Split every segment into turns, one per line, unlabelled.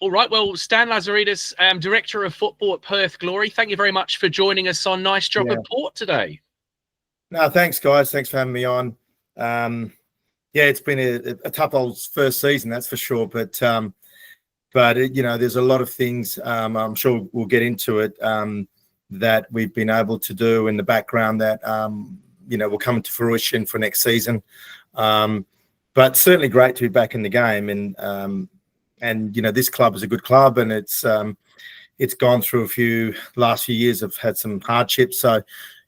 All right. Well, Stan Lazaridis, Director of Football at Perth Glory, thank you very much for joining us on Nice Drop of Port today.
No, thanks, guys. Thanks for having me on. It's been a tough old first season, that's for sure. But there's a lot of things, I'm sure we'll get into it, that we've been able to do in the background that, will come into fruition for next season. But certainly great to be back in the game. And this club is a good club, and it's gone through last few years have had some hardships. So,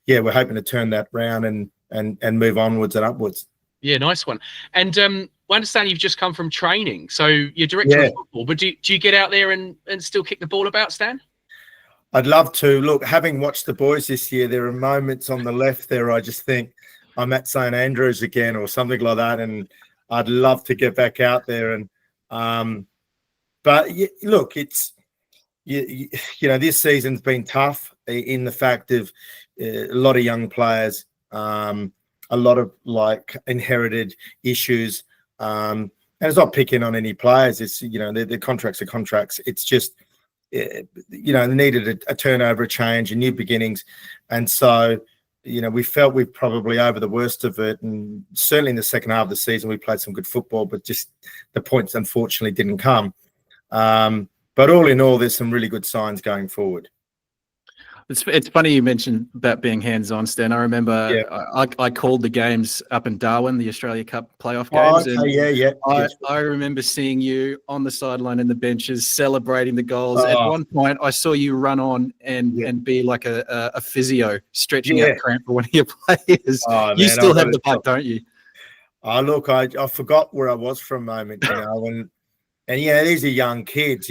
yeah, we're hoping to turn that round and move onwards and upwards.
Yeah, nice one. And I understand you've just come from training. So you're director of football, but do you get out there and still kick the ball about, Stan?
I'd love to. Look, having watched the boys this year, there are moments on the left there I just think I'm at St Andrews again or something like that, and I'd love to get back out there. And but look, it's this season's been tough in the fact of a lot of young players, a lot of inherited issues, and it's not picking on any players. It's the contracts are contracts. It's just needed a turnover, a change, and new beginnings, and so we felt we're probably over the worst of it. And certainly in the second half of the season, we played some good football, but just the points unfortunately didn't come. But all in all, there's some really good signs going forward.
It's funny you mentioned about being hands-on, Stan. I remember I called the games up in Darwin, the Australia Cup playoff games. I remember seeing you on the sideline in the benches celebrating the goals. At one point, I saw you run on and be like a physio, stretching out cramp for one of your players. You still have the bug, don't you?
Look, I forgot where I was for a moment, and these are young kids.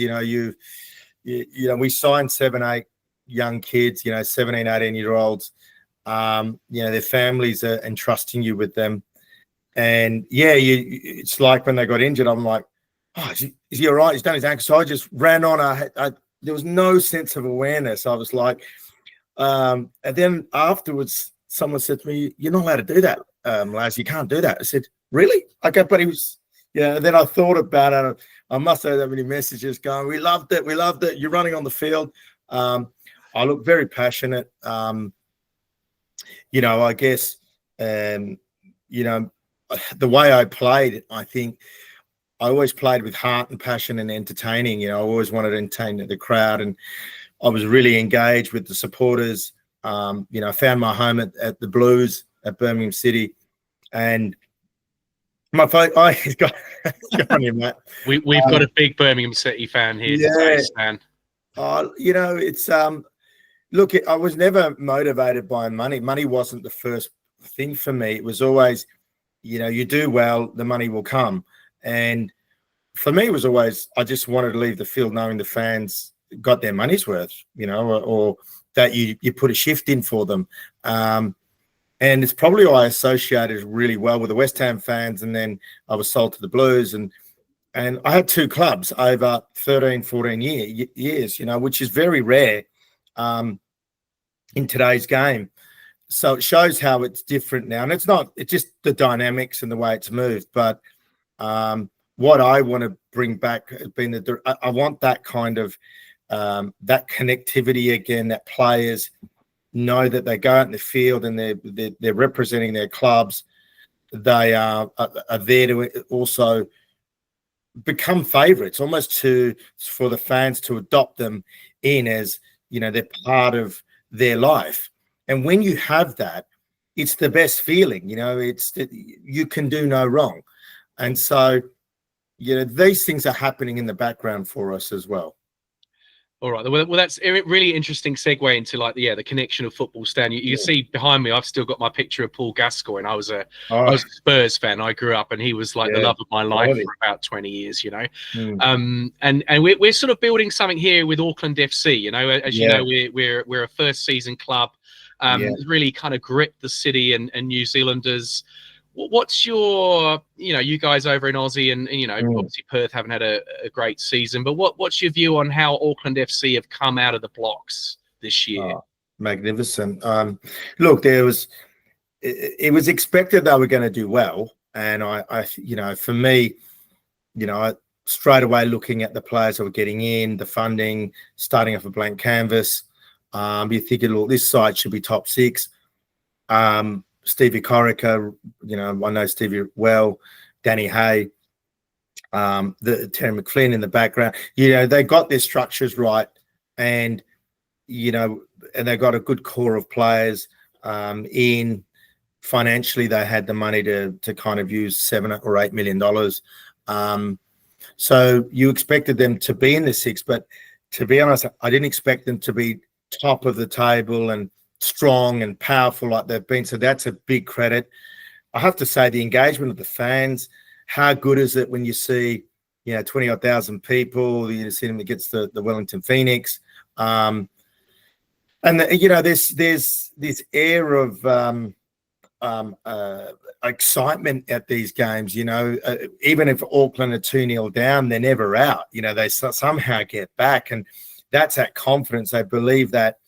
We signed 7, 8 young kids, 17, 18-year-olds. Their families are entrusting you with them. And it's like when they got injured, I'm like, is he all right? He's done his ankle. So I just ran on. There was no sense of awareness. I was like, and then afterwards, someone said to me, "You're not allowed to do that, Laz. You can't do that." I said, "Really?" Okay, but he was, And then I thought about it. I must have that many messages going, "We loved it. We loved it. You're running on the field." I look very passionate. I guess, the way I played, I think I always played with heart and passion and entertaining. I always wanted to entertain the crowd, and I was really engaged with the supporters. I found my home at the Blues at Birmingham City, and my phone. He's got on you, Matt.
We've got a big Birmingham City fan here today, Stan.
It's look, I was never motivated by money. Money wasn't the first thing for me. It was always, you do well, the money will come. And for me, it was always, I just wanted to leave the field knowing the fans got their money's worth, or that you put a shift in for them. And it's probably why I associated really well with the West Ham fans. And then I was sold to the Blues, and I had 2 clubs over 13, 14 years, which is very rare in today's game. So it shows how it's different now. And it's just the dynamics and the way it's moved. But what I want to bring back has been I want that kind of that connectivity again, that players know that they go out in the field and they're representing their clubs. They are there to also become favourites, almost for the fans to adopt them in as they're part of their life. And when you have that, it's the best feeling. You can do no wrong. And so these things are happening in the background for us as well.
All right. Well, that's a really interesting segue into the connection of football, Stan. You can see behind me, I've still got my picture of Paul Gascoigne. I was a Spurs fan. I grew up, and he was the love of my life for about 20 years. And we're sort of building something here with Auckland FC. As you know, we're a first season club. Really kind of gripped the city and New Zealanders. What's your, you guys over in Aussie and obviously Perth haven't had a great season, but what's your view on how Auckland FC have come out of the blocks this year?
Magnificent. Look, it was expected they were going to do well. And I for me, straight away looking at the players that were getting in, the funding, starting off a blank canvas. You're thinking, look, this side should be top 6. Stevie Corica, I know Stevie well, Danny Hay, the Terry McFlynn in the background. They got their structures right, and and they got a good core of players. In financially, they had the money to kind of use $7 or $8 million. So you expected them to be in the 6, but to be honest, I didn't expect them to be top of the table and strong and powerful like they've been. So that's a big credit. I have to say, the engagement of the fans, how good is it when you see, 20-odd thousand people, you see them against the Wellington Phoenix. And there's this air of excitement at these games. Even if Auckland are 2-0 down, they're never out. They somehow get back, and that's that confidence. They believe that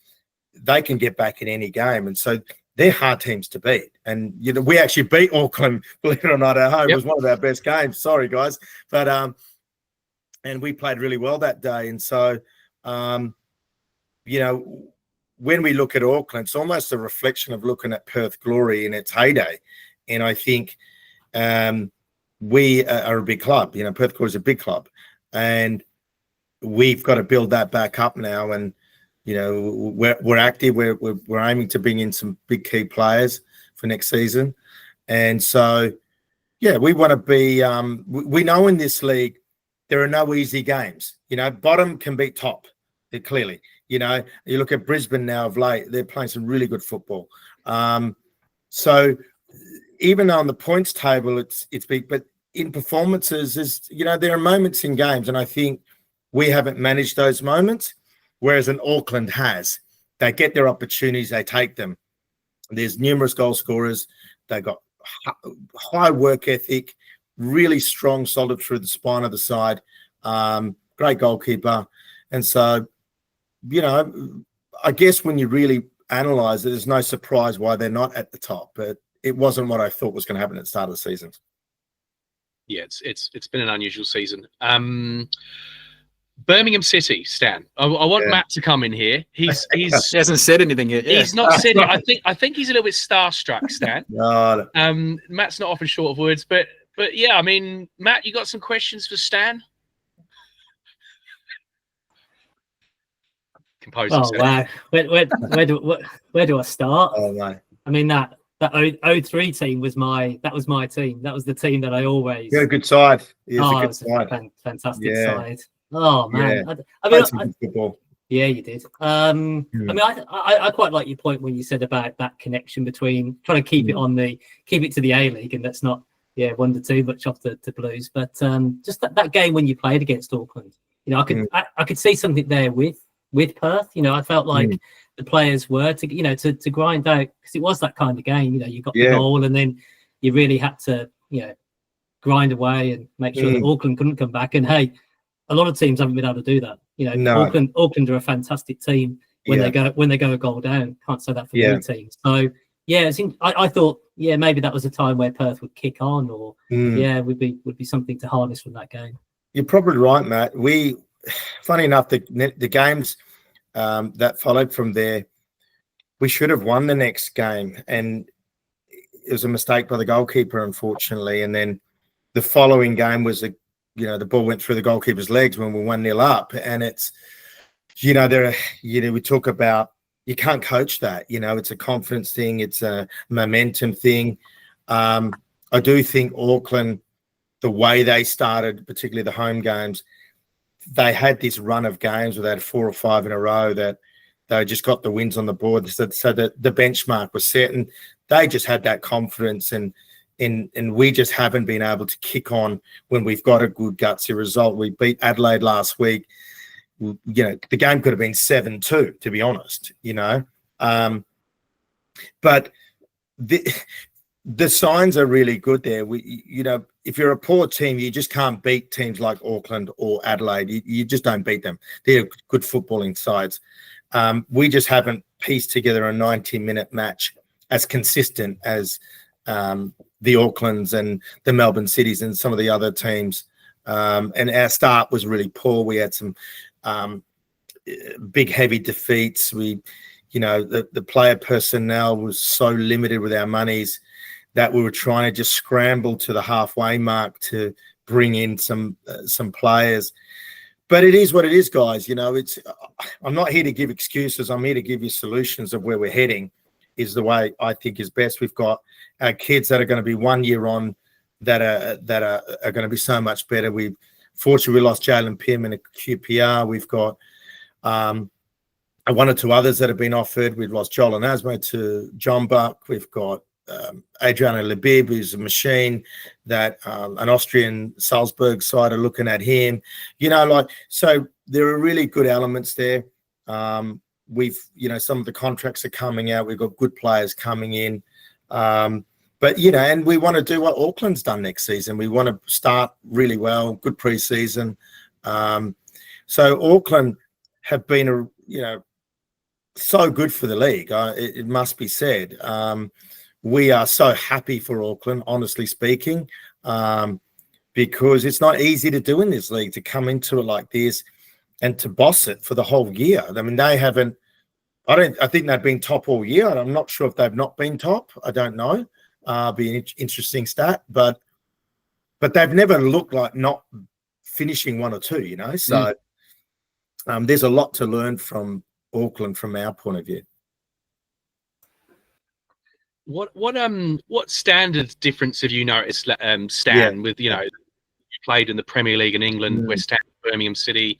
they can get back in any game, and so they're hard teams to beat. And we actually beat Auckland, believe it or not, at home. Yep. It was one of our best games. Sorry, guys, but and we played really well that day. And so, when we look at Auckland, it's almost a reflection of looking at Perth Glory in its heyday. And I think we are a big club. Perth Glory is a big club, and we've got to build that back up now. And we're active. We're aiming to bring in some big key players for next season, and so we want to be. We know in this league there are no easy games. Bottom can beat top. Clearly, you look at Brisbane now of late; they're playing some really good football. So even on the points table, it's big, but in performances, there are moments in games, and I think we haven't managed those moments. Whereas in Auckland has. They get their opportunities, they take them. There's numerous goal scorers. They got high work ethic, really strong, solid through the spine of the side. Great goalkeeper. And so, I guess when you really analyse it, there's no surprise why they're not at the top. But it wasn't what I thought was going to happen at the start of the season.
Yeah, it's been an unusual season. Birmingham City, Stan. I want Matt to come in here. He
hasn't said anything yet.
Yeah. He's not said it. I think he's a little bit starstruck, Stan.
No.
Matt's not often short of words, but yeah, I mean, Matt, you got some questions for Stan? Compose
yourself. Wow. Where do I start?
Oh no.
I mean that 03 team was my team. That was the team that I always.
Yeah, good side.
It was a fantastic side. Oh man, yeah. I mean, yeah, you did. I mean, I quite like your point when you said about that connection between trying to keep it to the A League, and that's not wander too much off the Blues, but just that game when you played against Auckland, I could see something there with Perth. I felt like the players were to grind out, because it was that kind of game. You got the goal, and then you really had to grind away and make sure that Auckland couldn't come back. And hey, a lot of teams haven't been able to do that. Auckland are a fantastic team when they go a goal down. Can't say that for many teams. So I thought maybe that was a time where Perth would kick on, or would be something to harness from that game.
You're probably right, Matt. Funny enough, the games that followed from there, we should have won the next game, and it was a mistake by the goalkeeper, unfortunately. And then the following game was the ball went through the goalkeeper's legs when we were 1-0 up. And it's, we talk about, you can't coach that. It's a confidence thing. It's a momentum thing. I do think Auckland, the way they started, particularly the home games, they had this run of games where they had 4 or 5 in a row that they just got the wins on the board. So that the benchmark was set, and they just had that confidence, and we just haven't been able to kick on when we've got a good gutsy result. We beat Adelaide last week. The game could have been 7-2, to be honest. But the signs are really good there. If you're a poor team, you just can't beat teams like Auckland or Adelaide. You just don't beat them. They're good footballing sides. We just haven't pieced together a 90-minute match as consistent as the Aucklands and the Melbourne Cities and some of the other teams And our start was really poor. We had some big, heavy defeats. The player personnel was so limited with our monies that we were trying to just scramble to the halfway mark to bring in some players. But it is what it is, guys. I'm not here to give excuses. I'm here to give you solutions of where we're heading is the way I think is best. We've got our kids that are going to be 1 year on that are going to be so much better. Fortunately, we lost Jalen Pym in a QPR. We've got one or two others that have been offered. We've lost Joel and Asmo to John Buck. We've got Adriano Lebib, who's a machine, that an Austrian Salzburg side are looking at him. So there are really good elements there. Some of the contracts are coming out. We've got good players coming in. But, and we want to do what Auckland's done next season. We want to start really well, good pre-season. So Auckland have been, so good for the league. It must be said. We are so happy for Auckland, honestly speaking, because it's not easy to do in this league, to come into it like this and to boss it for the whole year. I mean, they haven't. I think they've been top all year. I'm not sure if they've not been top. I don't know. Be an interesting stat, but they've never looked like not finishing one or two. So there's a lot to learn from Auckland from our point of view.
What standard difference have you noticed, Stan? With you played in the Premier League in England, West Ham, Birmingham City,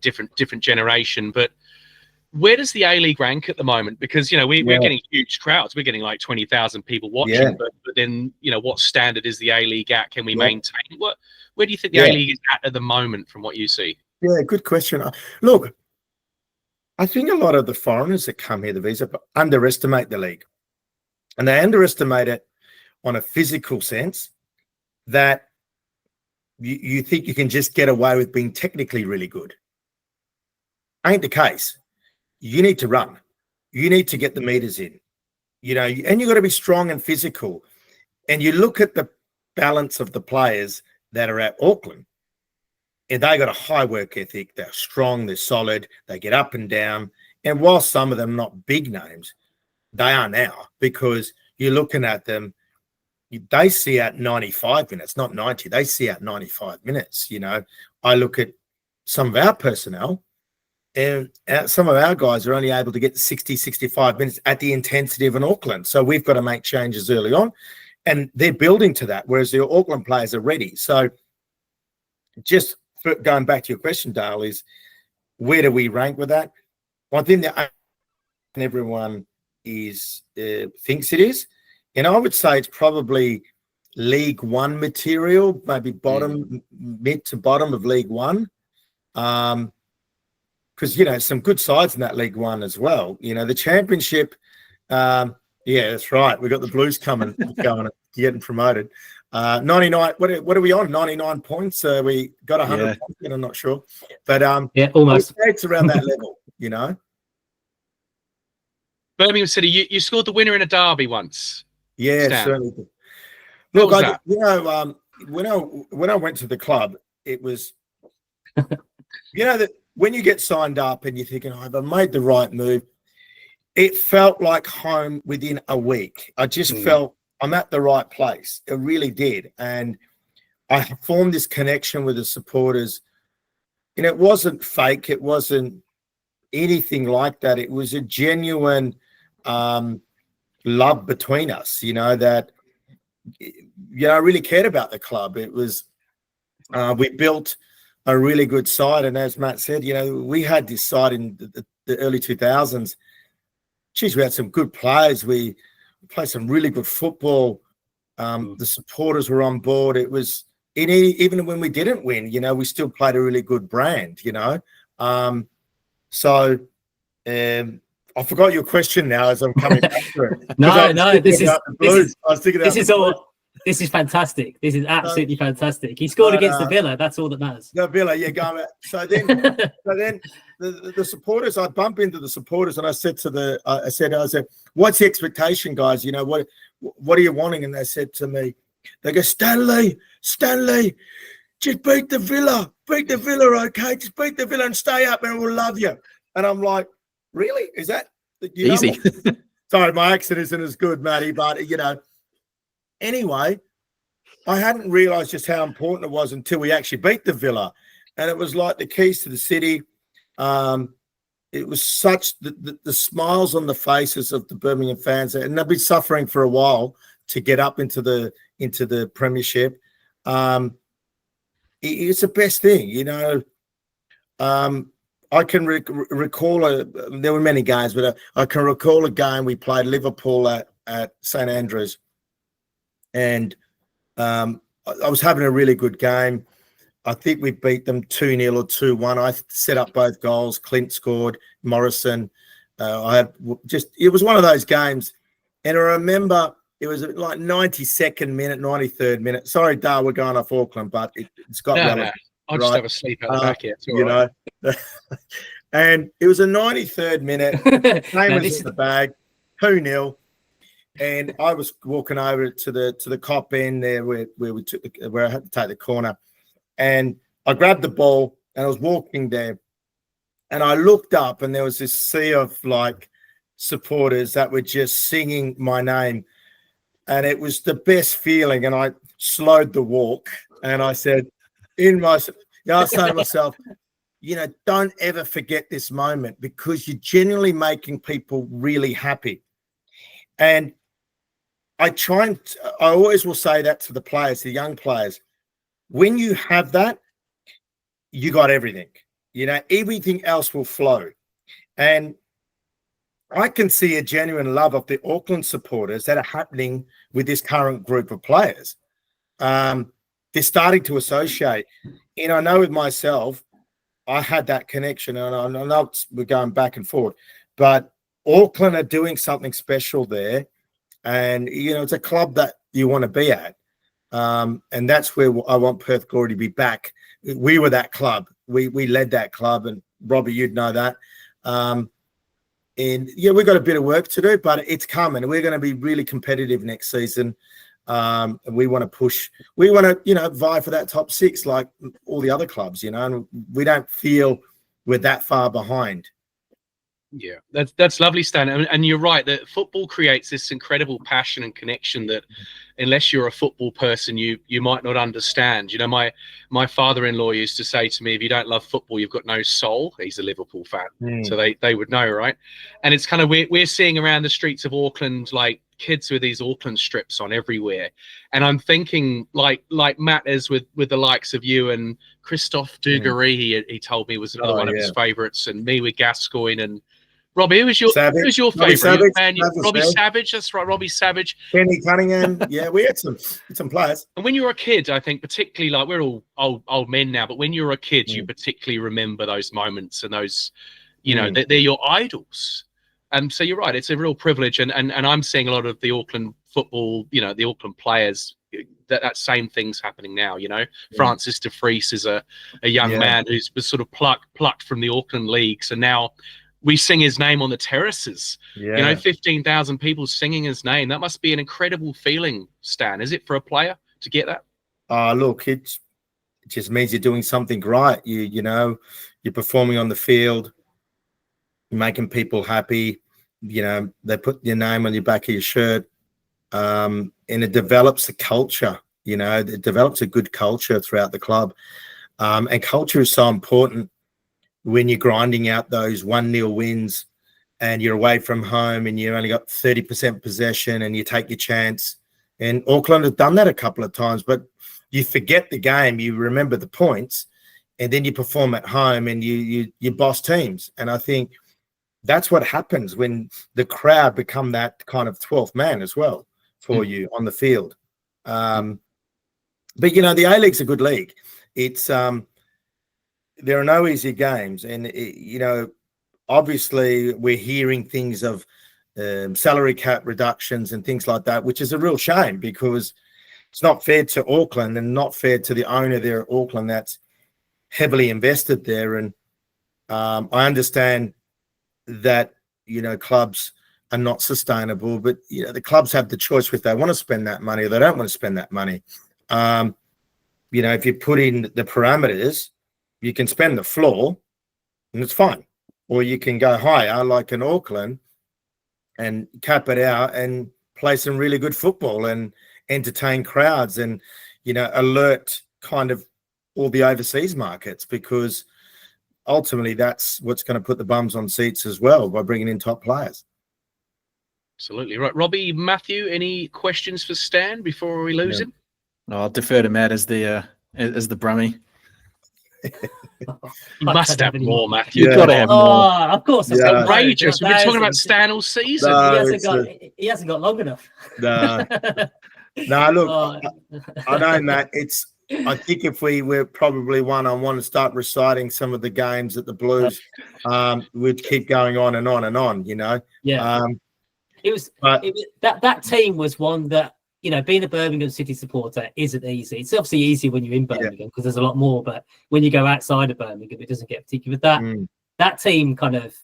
different generation. But where does the A-League rank at the moment? Because we're getting huge crowds. We're getting like 20,000 people watching. Yeah. But then what standard is the A-League at? Can we maintain? Where do you think the A-League is at the moment, from what you see? Yeah,
good question. Look, I think a lot of the foreigners that come here, the visa, underestimate the league. And they underestimate it on a physical sense, that you think you can just get away with being technically really good. Ain't the case. You need to run. You need to get the meters in, and you got to be strong and physical. And you look at the balance of the players that are at Auckland, and they got a high work ethic. They're strong. They're solid. They get up and down. And while some of them not big names, they are now, because you're looking at them, they see out 95 minutes, not 90. They see out 95 minutes. I look at some of our personnel, and some of our guys are only able to get 60, 65 minutes at the intensity of an Auckland. So we've got to make changes early on, and they're building to that, whereas the Auckland players are ready. So just going back to your question, Dale, is where do we rank with that? One thing that everyone thinks it is, and I would say it's probably League One material, maybe mid to bottom of League One, because some good sides in that League One as well. The Championship, that's right. We got the Blues going, getting promoted. 99. What are we on? 99 points. We got 100 points. I'm not sure, but
almost.
It's around that level.
Birmingham City, you scored the winner in a derby once.
Yeah,
Stan.
certainly. Look, when I went to the club, it was, that when you get signed up and you're thinking, have I made the right move? It felt like home within a week. I just felt I'm at the right place. It really did. And I formed this connection with the supporters. And it wasn't fake. It wasn't anything like that. It was a genuine love between us, that I really cared about the club. It was we built a really good side, and as Matt said, we had this side in the early 2000s. Geez, we had some good players. We played some really good football. The supporters were on board. It was even when we didn't win, we still played a really good brand. So I forgot your question now as I'm coming back to it.
No, this is fantastic. This is absolutely fantastic. He scored against the Villa. That's all that matters.
The Villa, going. So then the supporters, I bump into the supporters, and I said, what's the expectation, guys? What are you wanting? And they said to me, they go, Stanley, just beat the Villa, okay? Just beat the Villa and stay up and we'll love you. And I'm like, really? Is that
easy?
Sorry, my accent isn't as good, Matty, but anyway, I hadn't realised just how important it was until we actually beat the Villa. And it was like the keys to the city. It was such the smiles on the faces of the Birmingham fans, and they've been suffering for a while to get up into the Premiership. It's the best thing, I can recall there were many games, but I can recall a game we played Liverpool at St Andrews, and I was having a really good game. I think we beat them 2-0 or 2-1. I set up both goals. Clint scored. Morrison. It was one of those games, and I remember it was like 92nd minute, 93rd minute. Sorry, Dar, we're going off Auckland, but it's got
no. I'll just have a sleep out the back here.
And it was a 93rd minute. Game was in the bag, 2-0. And I was walking over to the cop end there where I had to take the corner. And I grabbed the ball and I was walking there. And I looked up and there was this sea of like supporters that were just singing my name. And it was the best feeling. And I slowed the walk and I said, I was saying to myself, don't ever forget this moment, because you're genuinely making people really happy. And I always will say that to the players, the young players. When you have that, you got everything. Everything else will flow. And I can see a genuine love of the Auckland supporters that are happening with this current group of players. They're starting to associate. And I know with myself, I had that connection, and I know we're going back and forth, but Auckland are doing something special there. And, it's a club that you want to be at. And that's where I want Perth Glory to be back. We were that club. We led that club, and Robbie, you'd know that. And we've got a bit of work to do, but it's coming. We're going to be really competitive next season. And we want to push. We want to, vie for that top six like all the other clubs, and we don't feel we're that far behind.
Yeah, that's lovely, Stan. And you're right that football creates this incredible passion and connection that, unless you're a football person, you might not understand. My father-in-law used to say to me, if you don't love football, you've got no soul. He's a Liverpool fan, so they would know, right? And it's kind of we're seeing around the streets of Auckland like kids with these Auckland strips on everywhere. And I'm thinking like Matt is with the likes of you and Christophe Dugarry, he told me was another one of his favourites, and me with Gascoigne and Robbie. Who's your favourite man? Robbie Savage. That's right, Robbie Savage.
Kenny Cunningham. Yeah, we had some players.
And when you were a kid, I think particularly, like, we're all old men now, but when you were a kid, you particularly remember those moments and those, they're your idols. So you're right, it's a real privilege, and I'm seeing a lot of the Auckland football, the Auckland players. That same thing's happening now. Francis de Vries is a young man who's was sort of plucked from the Auckland leagues, and now we sing his name on the terraces. 15,000 people singing his name. That must be an incredible feeling, Stan. Is it for a player to get that?
Look, it just means you're doing something right. You're performing on the field, making people happy. They put your name on your back of your shirt, and it develops a culture. It develops a good culture throughout the club, and culture is so important. When you're grinding out those 1-0 wins and you're away from home and you only got 30% possession and you take your chance. And Auckland have done that a couple of times, but you forget the game, you remember the points, and then you perform at home and you boss teams. And I think that's what happens when the crowd become that kind of 12th man as well for you on the field. But, the A-League's a good league. It's there are no easy games, and obviously we're hearing things of salary cap reductions and things like that, which is a real shame, because it's not fair to Auckland and not fair to the owner there at Auckland that's heavily invested there. And I understand that clubs are not sustainable, but the clubs have the choice if they want to spend that money or they don't want to spend that money. if you put in the parameters, you can spend the floor and it's fine. Or you can go higher like in Auckland and cap it out and play some really good football and entertain crowds and, alert kind of all the overseas markets, because ultimately that's what's going to put the bums on seats as well by bringing in top players.
Absolutely. Right. Robbie, Matthew, any questions for Stan before we lose him?
I'll defer to Matt as the Brummie.
You must have more, Matthew.
You've got to have more.
Oh, of course.
It's outrageous. We've been talking about Stan all season.
No,
he hasn't got long enough.
No, look, I know, Matt. I think if we were probably one-on-one and start reciting some of the games at the Blues, we'd keep going on and on and on,
Yeah. That team was one that, being a Birmingham City supporter isn't easy. It's obviously easy when you're in Birmingham because there's a lot more, but when you go outside of Birmingham, it doesn't get particular. That team kind of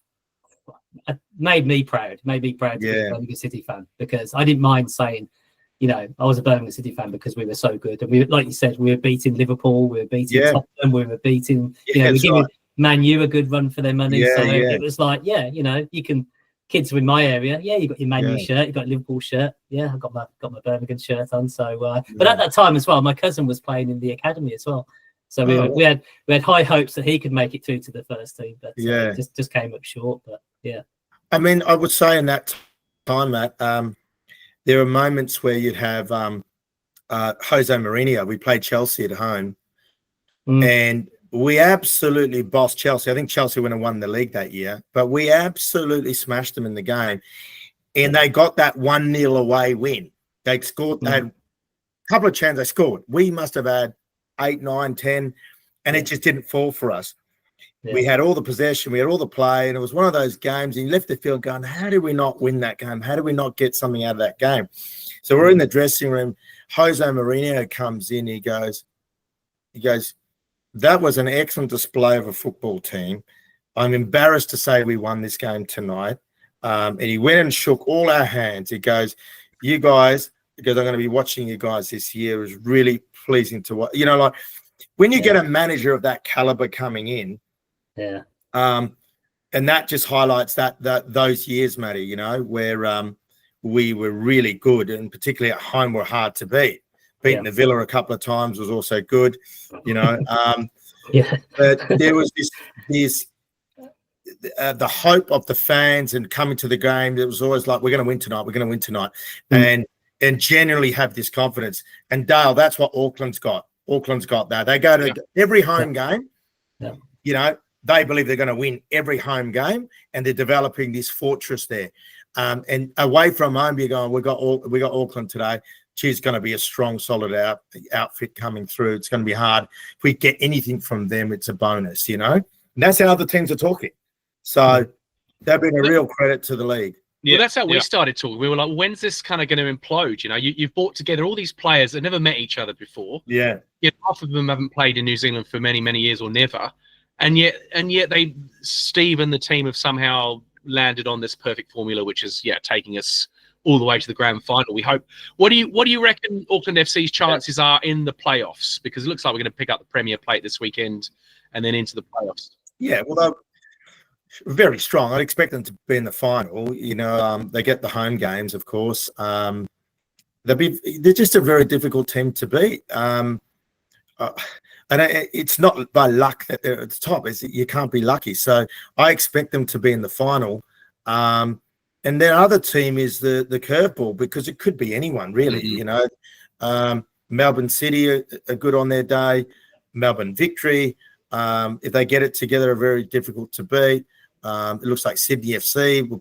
made me proud to be a Birmingham City fan, because I didn't mind saying, I was a Birmingham City fan because we were so good. And we, like you said, we were beating Liverpool, we were beating Tottenham, we were beating, we were giving Man U a good run for their money. It was like, you can. Kids in my area, you got your Man U shirt, you got your Liverpool shirt. I got my Birmingham shirt on. So, but at that time as well, my cousin was playing in the academy as well. So we had high hopes that he could make it through to the first team, but just came up short. But
I mean, I would say in that time, Matt, there are moments where you'd have Jose Mourinho. We played Chelsea at home, and we absolutely bossed Chelsea. I think Chelsea went and won the league that year, but we absolutely smashed them in the game. And they got that 1-0 away win. They scored, they had a couple of chances they scored. We must have had 8, 9, 10, and it just didn't fall for us. Yeah. We had all the possession, we had all the play, and it was one of those games, and you left the field going, how did we not win that game? How did we not get something out of that game? So we're in the dressing room. Jose Mourinho comes in, he goes, that was an excellent display of a football team. I'm embarrassed to say we won this game tonight. And he went and shook all our hands. He goes, you guys, because I'm going to be watching you guys this year, is really pleasing to watch. Like when you get a manager of that caliber coming in, and that just highlights that those years, Matty, where we were really good, and particularly at home were hard to beat. Beating the Villa a couple of times was also good, But there was this the hope of the fans and coming to the game. It was always like, we're going to win tonight, and genuinely have this confidence. And Dale, that's what Auckland's got. Auckland's got that. They go to every home game. They believe they're going to win every home game, and they're developing this fortress there. And away from home, you're going, we got Auckland today. She's going to be a strong, solid outfit coming through. It's going to be hard. If we get anything from them, it's a bonus, And that's how other teams are talking. So they've been a real credit to the league.
Well, that's how we started talking. We were like, when's this kind of going to implode? You've brought together all these players that never met each other before.
Yeah.
Half of them haven't played in New Zealand for many, many years or never. And yet Steve and the team have somehow landed on this perfect formula, which is, taking us all the way to the grand final. We hope. What do you reckon Auckland FC's chances are in the playoffs? Because it looks like we're going to pick up the Premier Plate this weekend and then into the playoffs.
Yeah, well, they're very strong. I'd expect them to be in the final. They get the home games, of course. They're just a very difficult team to beat. And it's not by luck that they're at the top. You can't be lucky. So I expect them to be in the final. And their other team is the curveball, because it could be anyone, really. Melbourne City are good on their day. Melbourne Victory, if they get it together, are very difficult to beat. It looks like Sydney FC will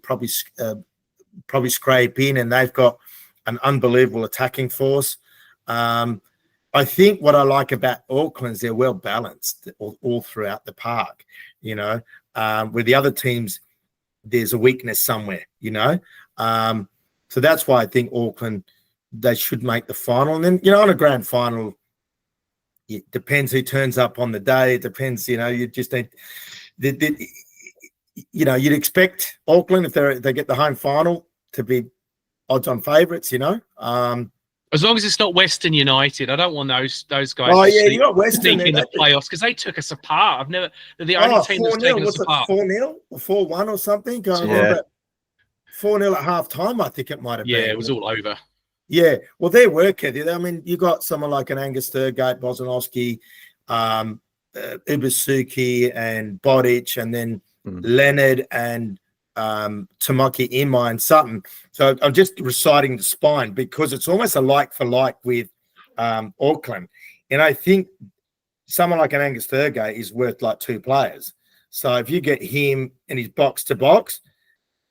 probably scrape in, and they've got an unbelievable attacking force. I think what I like about Auckland is they're well balanced all throughout the park. With the other teams, there's a weakness somewhere, So that's why I think Auckland, they should make the final. And then, on a grand final, it depends who turns up on the day. It depends, you just need, you'd expect Auckland, if they get the home final, to be odds-on favourites,
As long as it's not Western United, I don't want those guys.
Oh yeah, you got Western
in the playoffs because they took us apart. They're the only team that's taken us apart.
4-0 or 4-1 or something. 4-0 at half time, I think it might have been.
Yeah, it was all over.
Yeah, well, their work ethic. I mean, you got someone like an Angus Thurgate, Bozanowski, Ubasuki, and Bodic, and then Leonard and Tamaki Imai and Sutton. So I'm just reciting the spine because it's almost a like for like with Auckland. And I think someone like an Angus Thurgate is worth like 2 players. So if you get him and his box to box,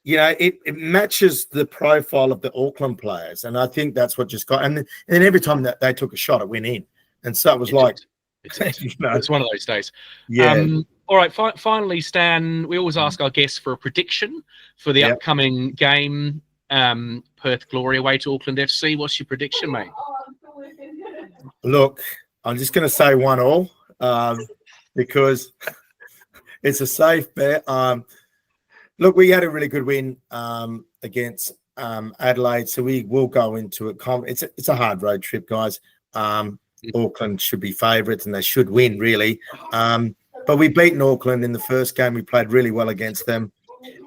you know, it matches the profile of the Auckland players. And I think that's what just got, and then every time that they took a shot, it went in. And so it was
it's one of those days.
Yeah.
All right. Finally, Stan, we always ask our guests for a prediction for the upcoming game, Perth Glory away to Auckland FC. What's your prediction, mate?
Look, I'm just going to say 1-1 because it's a safe bet. Look, we had a really good win against Adelaide, so we will go into it. It's a hard road trip, guys. Auckland should be favourites, and they should win, really. But we beaten Auckland in the first game. We played really well against them.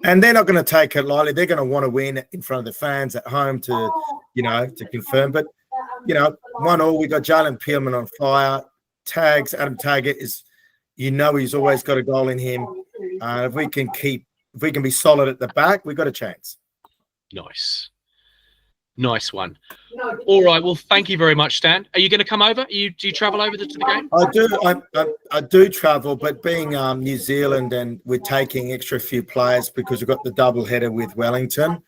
And they're not going to take it lightly. They're going to want to win in front of the fans at home to confirm. But, 1-1, we got Jalen Peelman on fire. Adam Taggart is, he's always got a goal in him. If we can be solid at the back, we've got a chance.
Nice one. All right. Well, thank you very much, Stan. Are you going to come over? Do you travel over to the game?
I do. I do travel, but being New Zealand and we're taking extra few players because we've got the double header with Wellington.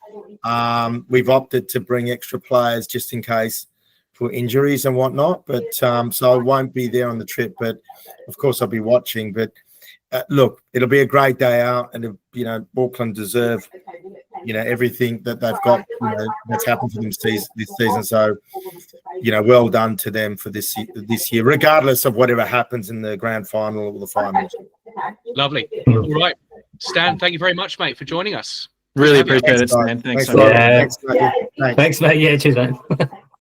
We've opted to bring extra players just in case for injuries and whatnot. But so I won't be there on the trip, but of course I'll be watching. But look, it'll be a great day out, and Auckland deserve everything that they've got, that's happened for them this season. So, well done to them for this year, regardless of whatever happens in the grand final or the finals.
Lovely. All right, Stan, thank you very much, mate, for joining us.
Really appreciate it, Stan. Thanks,
Thanks,
mate.
Thanks, mate.
Yeah, cheers, mate.